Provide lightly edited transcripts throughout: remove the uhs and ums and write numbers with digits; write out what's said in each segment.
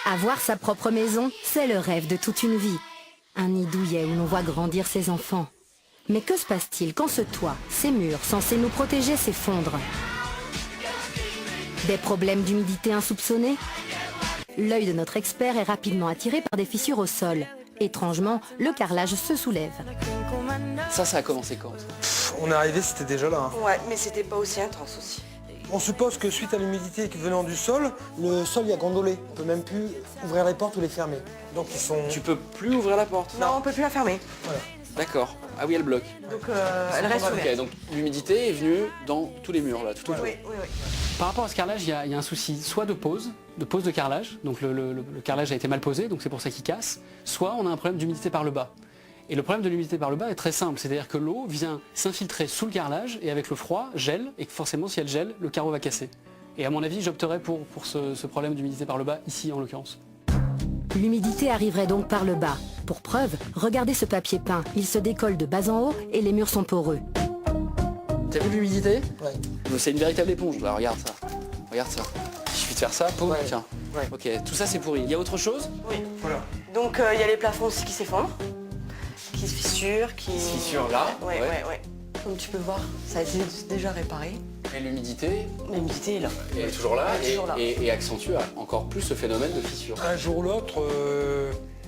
Avoir sa propre maison, c'est le rêve de toute une vie. Un nid douillet où l'on voit grandir ses enfants. Mais que se passe-t-il quand ce toit, ces murs censés nous protéger s'effondrent? Des problèmes d'humidité insoupçonnés? L'œil de notre expert est rapidement attiré par des fissures au sol. Étrangement, le carrelage se soulève. Ça a commencé quand? On est arrivé, c'était déjà là. Hein. Ouais, mais c'était pas aussi intense aussi. On suppose que suite à l'humidité venant du sol, le sol il a gondolé. On peut même plus ouvrir les portes ou les fermer. Donc ils sont... Tu peux plus ouvrir la porte? Non, on peut plus la fermer. Voilà. D'accord. Ah oui, elle bloque. Donc elle reste ouverte. Ok, donc l'humidité est venue dans tous les murs là, tout autour. Oui, oui, oui. Par rapport à ce carrelage, il y a un souci soit de pose de carrelage, donc le carrelage a été mal posé, donc c'est pour ça qu'il casse, soit on a un problème d'humidité par le bas. Et le problème de l'humidité par le bas est très simple, c'est-à-dire que l'eau vient s'infiltrer sous le carrelage et avec le froid gèle, et forcément si elle gèle, le carreau va casser. Et à mon avis, j'opterais pour ce problème d'humidité par le bas, ici en l'occurrence. L'humidité arriverait donc par le bas. Pour preuve, regardez ce papier peint. Il se décolle de bas en haut et les murs sont poreux. T'as vu l'humidité? Ouais. C'est une véritable éponge, là, regarde ça. Regarde ça. Il suffit de faire ça, poum, Ouais. tiens. Ouais. Ok, tout ça c'est pourri. Il y a autre chose? Oui. Voilà. Donc il y a les plafonds aussi qui s'effondrent, qui se fissurent, qui... Fissure là. Ouais, ouais, ouais. Comme tu peux voir, ça a été déjà réparé. Et l'humidité L'humidité est là. est toujours là, Elle est toujours là. et accentue encore plus ce phénomène de fissure. Un jour ou l'autre,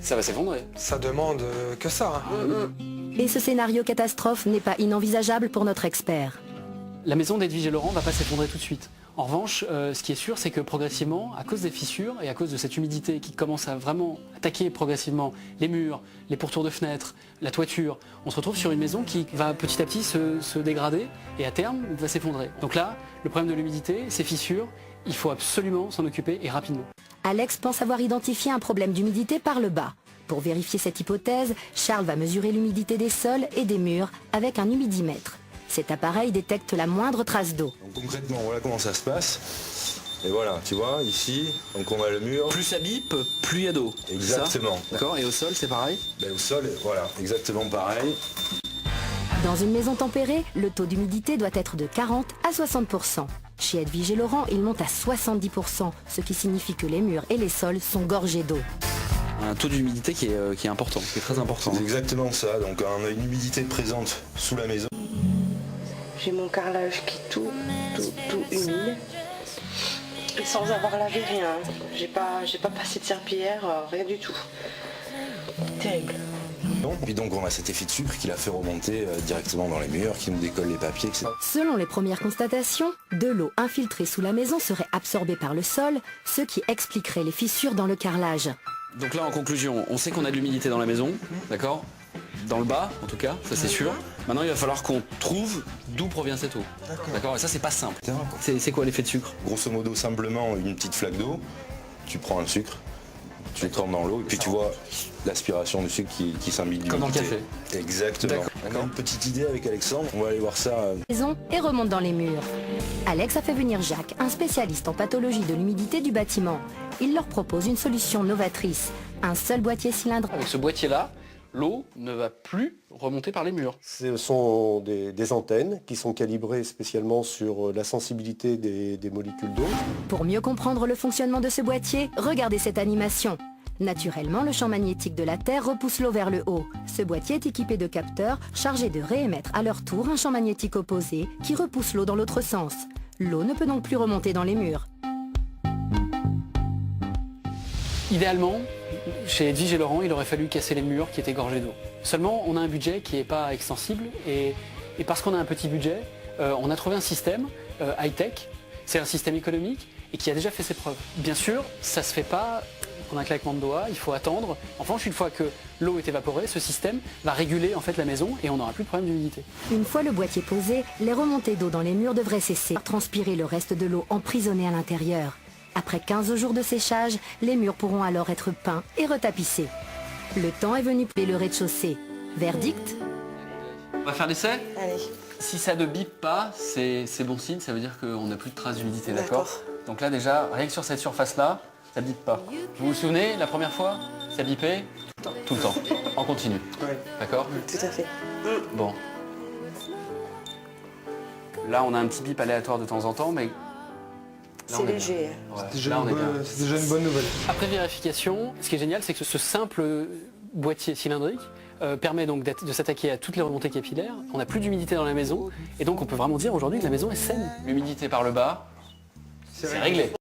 Ça va s'effondrer. ça demande que ça. Hein. Et ce scénario catastrophe n'est pas inenvisageable pour notre expert. La maison d'Edwige et Laurent ne va pas s'effondrer tout de suite. En revanche, ce qui est sûr, c'est que progressivement, à cause des fissures et à cause de cette humidité qui commence à vraiment attaquer progressivement les murs, les pourtours de fenêtres, la toiture, on se retrouve sur une maison qui va petit à petit se dégrader et à terme va s'effondrer. Donc là, le problème de l'humidité, ces fissures, il faut absolument s'en occuper et rapidement. Alex pense avoir identifié un problème d'humidité par le bas. Pour vérifier cette hypothèse, Charles va mesurer l'humidité des sols et des murs avec un humidimètre. Cet appareil détecte la moindre trace d'eau. Donc concrètement, voilà comment ça se passe. Et voilà, tu vois, ici, donc on a le mur. Plus ça bip, plus il y a d'eau. Exactement. Ça D'accord, et au sol c'est pareil? Ben, au sol, voilà, exactement pareil. Dans une maison tempérée, le taux d'humidité doit être de 40 à 60%. Chez Edwige et Laurent, il monte à 70%, ce qui signifie que les murs et les sols sont gorgés d'eau. Un taux d'humidité qui est important, qui est très important. C'est exactement ça. Donc on a une humidité présente sous la maison. J'ai mon carrelage qui est tout humide. Et sans avoir lavé rien. J'ai pas passé de serpillière, rien du tout. Terrible. Puis donc on a cet effet de sucre qui l'a fait remonter directement dans les murs, qui nous décolle les papiers, etc. Selon les premières constatations, de l'eau infiltrée sous la maison serait absorbée par le sol, ce qui expliquerait les fissures dans le carrelage. Donc là en conclusion, on sait qu'on a de l'humidité dans la maison, d'accord? Dans le bas en tout cas, ça c'est sûr. Maintenant il va falloir qu'on trouve d'où provient cette eau. D'accord? Et ça c'est pas simple. C'est quoi l'effet de sucre? Grosso modo, simplement une petite flaque d'eau, tu prends un sucre, tu le trempes dans l'eau, et puis tu vois l'aspiration du sucre qui s'imbibe d'humidité. Comme dans le café. Exactement. On a une petite idée avec Alexandre, on va aller voir ça. Maison et remonte dans les murs. Alex a fait venir Jacques, un spécialiste en pathologie de l'humidité du bâtiment. Il leur propose une solution novatrice, un seul boîtier cylindre. Avec ce boîtier là, l'eau ne va plus remonter par les murs. Ce sont des antennes qui sont calibrées spécialement sur la sensibilité des molécules d'eau. Pour mieux comprendre le fonctionnement de ce boîtier, regardez cette animation. Naturellement, le champ magnétique de la Terre repousse l'eau vers le haut. Ce boîtier est équipé de capteurs chargés de réémettre à leur tour un champ magnétique opposé qui repousse l'eau dans l'autre sens. L'eau ne peut donc plus remonter dans les murs. Idéalement, chez Edwige et Laurent, il aurait fallu casser les murs qui étaient gorgés d'eau. Seulement, on a un budget qui n'est pas extensible et parce qu'on a un petit budget, on a trouvé un système high-tech, c'est un système économique et qui a déjà fait ses preuves. Bien sûr, ça ne se fait pas en un claquement de doigts, il faut attendre. En revanche, une fois que l'eau est évaporée, ce système va réguler en fait la maison et on n'aura plus de problème d'humidité. Une fois le boîtier posé, les remontées d'eau dans les murs devraient cesser, transpirer le reste de l'eau emprisonnée à l'intérieur. Après 15 jours de séchage, les murs pourront alors être peints et retapissés. Le temps est venu pour le rez-de-chaussée. Verdict? On va faire l'essai? Allez. Si ça ne bip pas, c'est bon signe, ça veut dire qu'on n'a plus de traces d'humidité, d'accord? Donc là déjà, rien que sur cette surface-là, ça bip pas. Vous vous souvenez, la première fois, ça bipait? Tout le temps, en continu. Ouais. D'accord? Tout à fait. Bon. Là, on a un petit bip aléatoire de temps en temps, mais C'est léger. Ouais, C'est déjà, là, on est bien. c'est déjà une bonne nouvelle. Après vérification, ce qui est génial, c'est que ce simple boîtier cylindrique permet donc de s'attaquer à toutes les remontées capillaires. On n'a plus d'humidité dans la maison et donc on peut vraiment dire aujourd'hui que la maison est saine. L'humidité par le bas, c'est réglé.